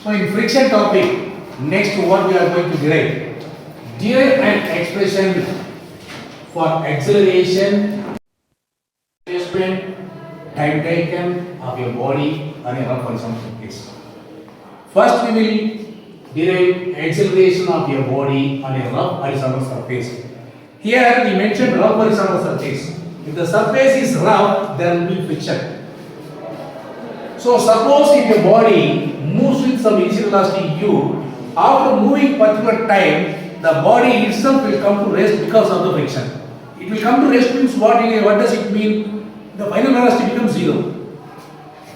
So in friction topic, next what we are going to derive? Derive an expression for acceleration, displacement, time taken of your body on a rough horizontal surface. First we will derive acceleration of your body on a rough horizontal surface. Here we mentioned rough horizontal surface. If the surface is rough, there will be friction. So suppose if your body moves with some initial velocity u, after moving particular time, the body itself will come to rest because of the friction. It will come to rest means what does it mean? The final velocity becomes zero.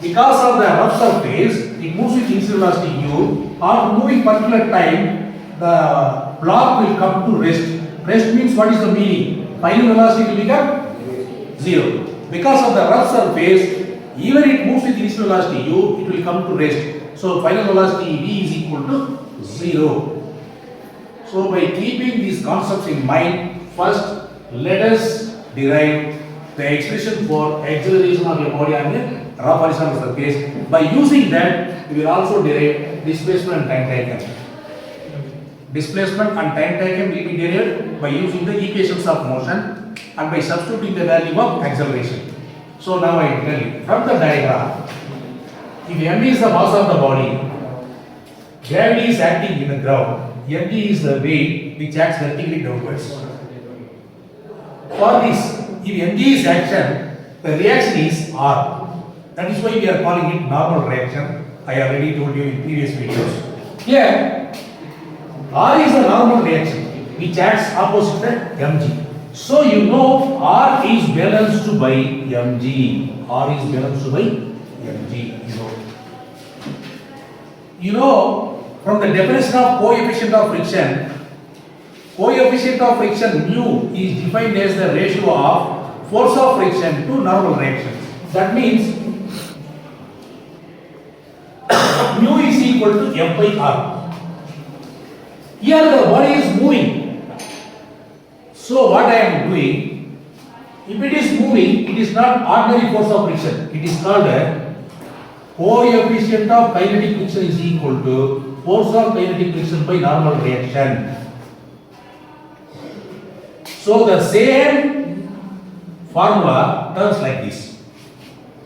Because of the rough surface, it moves with initial velocity u. After moving particular time, the block will come to rest. Rest means what is the meaning? Final velocity will become zero. Because of the rough surface, even it moves with initial velocity u, it will come to rest. So final velocity v is equal to 0. So by keeping these concepts in mind, first let us derive the expression for acceleration of your body on a rough horizontal surface. By using that, we will also derive displacement and time taken. Displacement and time taken will be derived by using the equations of motion and by substituting the value of acceleration. So now I tell you, from the diagram, if mv is the mass of the body, gravity is acting in the ground, mg is the weight which acts vertically downwards. For this, if mg is action, the reaction is R. That is why we are calling it normal reaction. I already told you in previous videos. Here, R is the normal reaction which acts opposite the mg. So you know R is balanced by mg. R is balanced by mg. You know from the definition of coefficient of friction mu is defined as the ratio of force of friction to normal reaction. That means mu is equal to F by R. Here the body is moving. So what I am doing, if it is moving, it is not ordinary force of friction. It is called a coefficient of kinetic friction is equal to force of kinetic friction by normal reaction. So the same formula turns like this.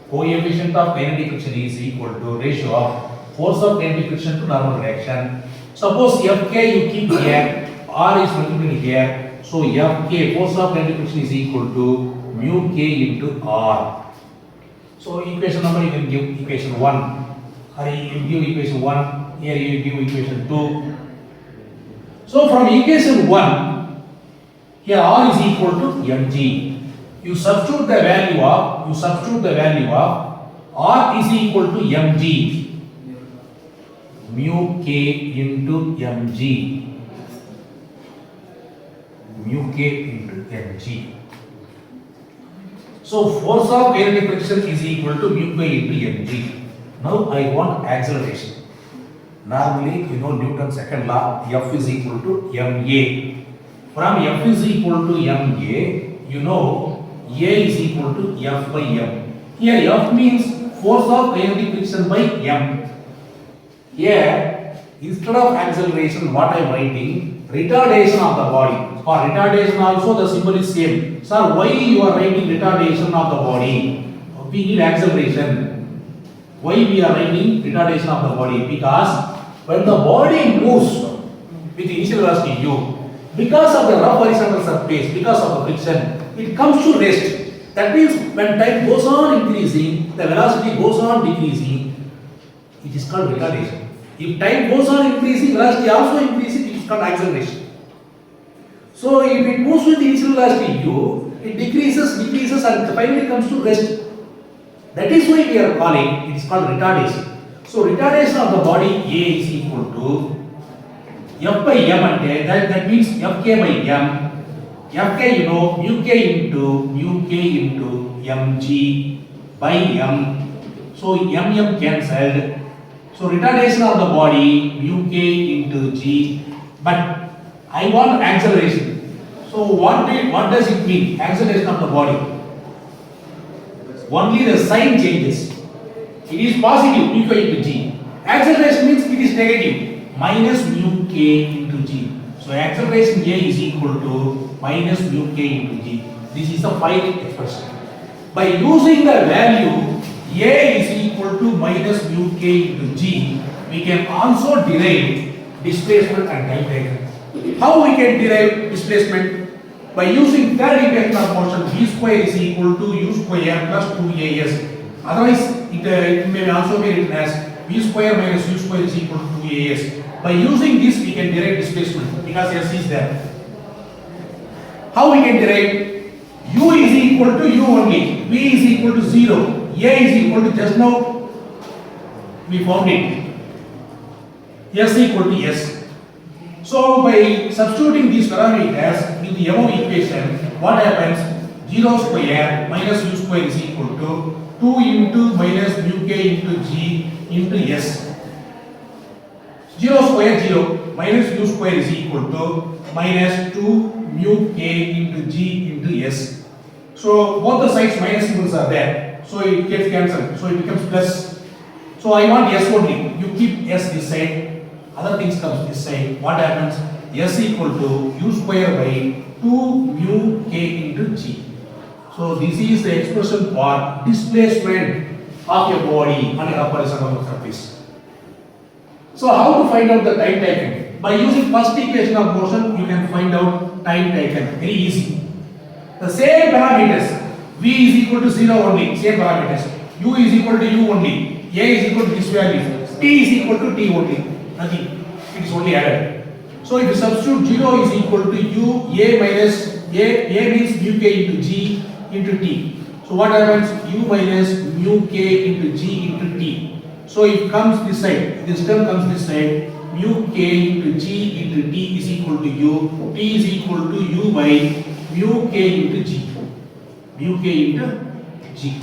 Coefficient of kinetic friction is equal to ratio of force of kinetic friction to normal reaction. Suppose Fk you keep here, R is multiplied here. So Fk, force of kinetic friction is equal to mu k into R. So equation number you can give equation 1. Or you give equation 1. Here you give equation 2. So from equation 1, here R is equal to mg. You substitute the value of R is equal to mg. Mu k into mg. Mu k into mg. So force of kinetic friction is equal to mu k into mg. Now I want acceleration. Normally you know Newton's second law, F is equal to ma. From F is equal to ma, you know A is equal to F by m. Here F means force of kinetic friction by m. Here instead of acceleration, what I am writing, retardation of the body. For retardation also the symbol is same. Sir, why you are writing retardation of the body? We need acceleration. Why we are writing retardation of the body? Because when the body moves with initial velocity u, because of the rough horizontal surface, because of the friction, it comes to rest. That means when time goes on increasing, the velocity goes on decreasing, it is called retardation. If time goes on increasing, velocity also increasing, it is called acceleration. So if it moves with initial velocity u, it decreases and finally comes to rest. That is why we are calling, it is called retardation. So retardation of the body A is equal to F by m, and that means Fk by m. Fk you know mu k into mg by m. So m cancelled. So retardation of the body mu k into g. But I want acceleration. So what does it mean? Acceleration of the body. Only the sign changes. It is positive mu k into g. Acceleration means it is negative, minus mu k into g. So acceleration A is equal to minus mu k into g. This is the final expression. By using the value A is equal to minus mu k into g, we can also derive displacement and time taken. How we can derive displacement? By using third equation of motion, v square is equal to u square plus 2as. Otherwise, it may also be written as v square minus u square is equal to 2as. By using this, we can derive displacement because s is there. How we can derive? U is equal to u only, v is equal to 0, a is equal to just now we found it, s equal to s. So by substituting these parameters in the above equation, what happens? 0 square minus u square is equal to 2 into minus mu k into g into s. 0 square 0 minus u square is equal to minus 2 mu k into g into s. So both the sides minus symbols are there. So it gets cancelled. So it becomes plus. So I want s only. You keep s this side. Other things comes this side. What happens? S equal to u square by 2 mu k into g. So this is the expression for displacement of a body on a horizontal surface. So how to find out the time taken? By using first equation of motion, you can find out time taken. Very easy. The same parameters. V is equal to 0 only. Same parameters. U is equal to u only. A is equal to this value. T is equal to t only. Nothing. It is only added. So if you substitute 0 is equal to u, a minus a means mu k into g into t. So what happens? U minus mu k into g into t. So it comes this side. This term comes this side. Mu k into g into t is equal to u. T is equal to u by mu k into g. Mu k into g.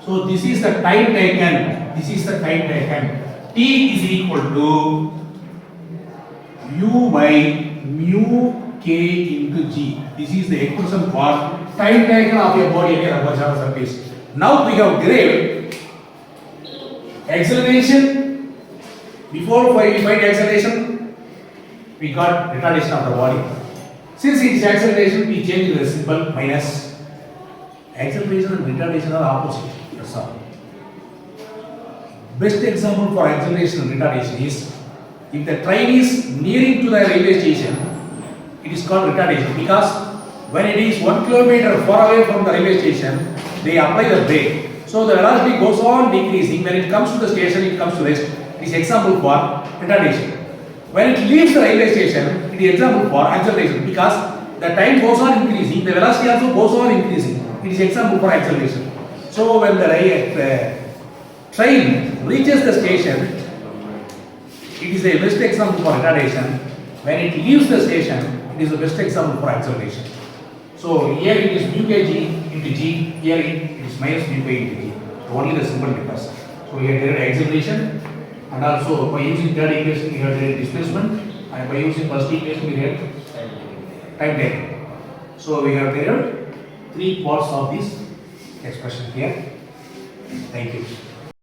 So this is the time taken. This is the time taken. T is equal to u by mu k into g. This is the expression for time taken of a body at a horizontal surface. Now we have derived acceleration. Before we find acceleration, we got retardation of the body. Since it is acceleration, we change the symbol minus. Acceleration and retardation are opposite. That's all. Best example for acceleration and retardation is if the train is nearing to the railway station, it is called retardation because when it is 1 kilometer far away from the railway station, they apply the brake. So the velocity goes on decreasing. When it comes to the station, it comes to rest. It is example for retardation. When it leaves the railway station, it is example for acceleration because the time goes on increasing, the velocity also goes on increasing. It is example for acceleration. So when the train reaches the station, it is a best example for retardation. When it leaves the station, it is the best example for acceleration. So here it is mu kg into g, here it is minus mu k into g. So only the symbol differs. So we have derived acceleration, and also by using third equation we have derived displacement, and by using first equation we have time taken. So we have derived 3 parts of this expression here. Thank you.